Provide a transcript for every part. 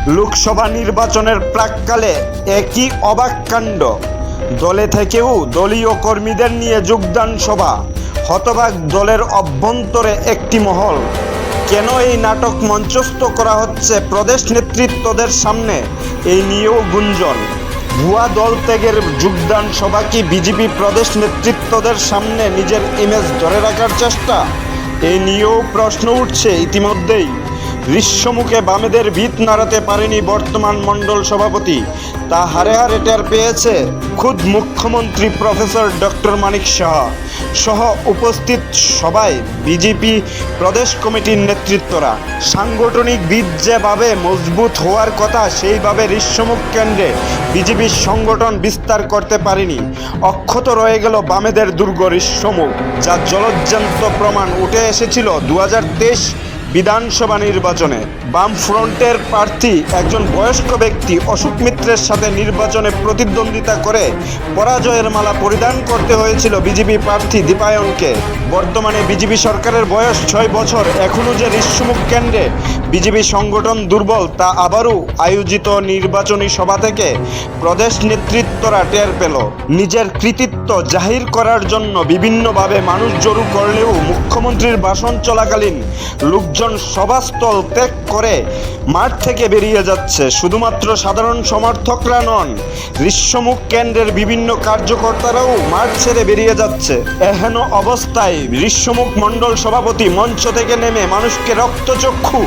লোকসভা নির্বাচনের প্রাক্কালে একই অবাক কাণ্ড। দলে থেকেও দলীয় কর্মীদের নিয়ে যোগদান সভা। হতবাক দলের অভ্যন্তরে একটি মহল। কেন এই নাটক মঞ্চস্থ করা হচ্ছে প্রদেশ নেতৃত্বদের সামনে, এই নিয়েও গুঞ্জন। ভুয়া দল ত্যাগের যোগদান সভা কি বিজেপি প্রদেশ নেতৃত্বদের সামনে নিজের ইমেজ ধরে রাখার চেষ্টা? এই নিয়েও প্রশ্ন উঠছে ইতিমধ্যেই। ঋষ্যমুখে বামেদের ভিত নাড়াতে পারেনি বর্তমান মণ্ডল সভাপতি, তা হারে হারে টের পেয়েছে খুদ মুখ্যমন্ত্রী প্রফেসর ডক্টর মানিক সাহা সহ উপস্থিত সবাই বিজেপি প্রদেশ কমিটির নেতৃত্বরা। সাংগঠনিক ভিত যেভাবে মজবুত হওয়ার কথা, সেইভাবে ঋষ্যমুখ কেন্দ্রে বিজেপির সংগঠন বিস্তার করতে পারেনি। অক্ষত রয়ে গেল বামেদের দুর্গ ঋষ্যমুখ, যা জলজ্জান্ত প্রমাণ উঠে এসেছিল 2023 বিধানসভা নির্বাচনে। বামফ্রন্টের প্রার্থী একজন বয়স্ক ব্যক্তি অশোক মিত্রের সাথে নির্বাচনে প্রতিদ্বন্দ্বিতা করে পরাজয়ের মালা পরিধান করতে হয়েছিল বিজেপি প্রার্থী দীপায়নকে। বর্তমানে বিজেপি সরকারের বয়স 6 বছর, এখনও যে ঋষ্যমুখ কেন্দ্রে বিজেপি সংগঠন দুর্বল, তা আবারও আয়োজিত নির্বাচনী সভা থেকে প্রদেশ নেতৃত্বরা টের পেল। নিজের কৃতিত্ব জাহির করার জন্য বিভিন্নভাবে মানুষ জড়ো করলেও মুখ্যমন্ত্রীর ভাষণ চলাকালীন লোকজন সভাস্থল ত্যাগ করে মাঠ থেকে বেরিয়ে যাচ্ছে। শুধুমাত্র সাধারণ সমর্থকরা নন, ঋষ্যমুখ কেন্দ্রের বিভিন্ন কার্যকর্তারাও মাঠ ছেড়ে বেরিয়ে যাচ্ছে। এহেন অবস্থায় ঋষ্যমুখ মণ্ডল সভাপতি মঞ্চ থেকে নেমে মানুষকে রক্তচক্ষু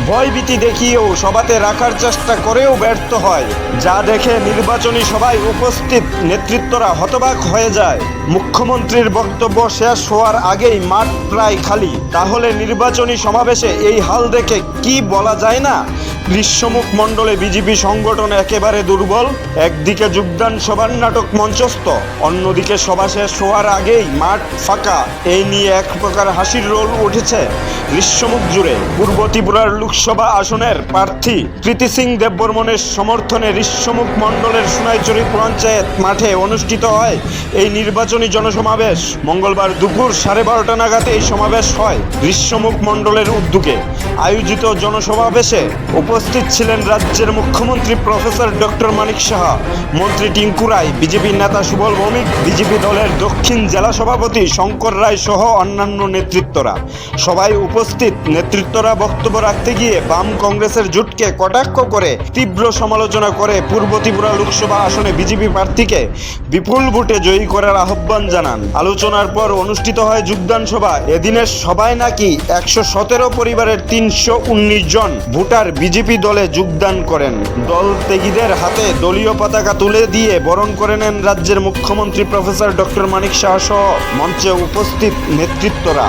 ভয়ভীতি দেখিয়েও সভাতে রাখার চেষ্টা করেও ব্যর্থ হয়, যা দেখে নির্বাচনী সভায় উপস্থিত নেতৃত্বরা হতবাক হয়ে যায়। মুখ্যমন্ত্রীর বক্তব্য শেষ হওয়ার আগেই মাঠ প্রায় খালি। তাহলে নির্বাচনী সমাবেশে এই হাল দেখে কি বলা যায় না ঋষ্যমুখ মণ্ডলে বিজেপি সংগঠন একেবারে দুর্বল? একদিকে যোগদান সভার নাটক মঞ্চস্থ, অন্যদিকে সভা শেষ হওয়ার আগেই মাঠ ফাঁকা। এই নিয়ে এক প্রকার হাসির রোল উঠেছে ঋষ্যমুখ জুড়ে। পূর্ব ত্রিপুরার লোকসভা আসনের প্রার্থী প্রীতি সিং দেববর্মনের সমর্থনে ঋষ্যমুখ মণ্ডলের সোনাইচুরি পঞ্চায়েত মাঠে অনুষ্ঠিত হয় এই নির্বাচনী জনসমাবেশ। মঙ্গলবার দুপুর 12:30 নাগাদ এই সমাবেশ হয় ঋষ্যমুখ মণ্ডলের উদ্যোগে আয়োজিত জনসমাবেশে উপস্থিত ছিলেন রাজ্যের মুখ্যমন্ত্রী প্রফেসর ডক্টর মানিক সাহা, মন্ত্রী টিঙ্কু রায়, বিজেপি নেতা সুবল ভৌমিক, বিজেপি দলের দক্ষিণ জেলা সভাপতি শঙ্কর রায় সহ অন্যান্য নেতৃত্বরা। সবাই উপস্থিত নেতৃত্বরা বক্তব্য রাখতে গিয়ে বাম কংগ্রেসের জোটকে কটাক্ষ করে তীব্র সমালোচনা করে পূর্ব ত্রিপুরা লোকসভা আসনে বিজেপি প্রার্থীকে বিপুল ভোটে জয়ী করার আহ্বান জানান। আলোচনার পর অনুষ্ঠিত হয় যোগদান সভা। এদিনের সভায় নাকি 117 পরিবারের 319 জন ভোটার বিজেপি দলে যোগদান করেন। দল ত্যাগীদের হাতে দলীয় পতাকা তুলে দিয়ে বরণ করে নেন রাজ্যের মুখ্যমন্ত্রী প্রফেসর ডক্টর মানিক সাহা সহ মঞ্চে উপস্থিত নেতৃত্বরা।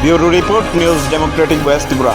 Bureau report, news Democratic West Tripura.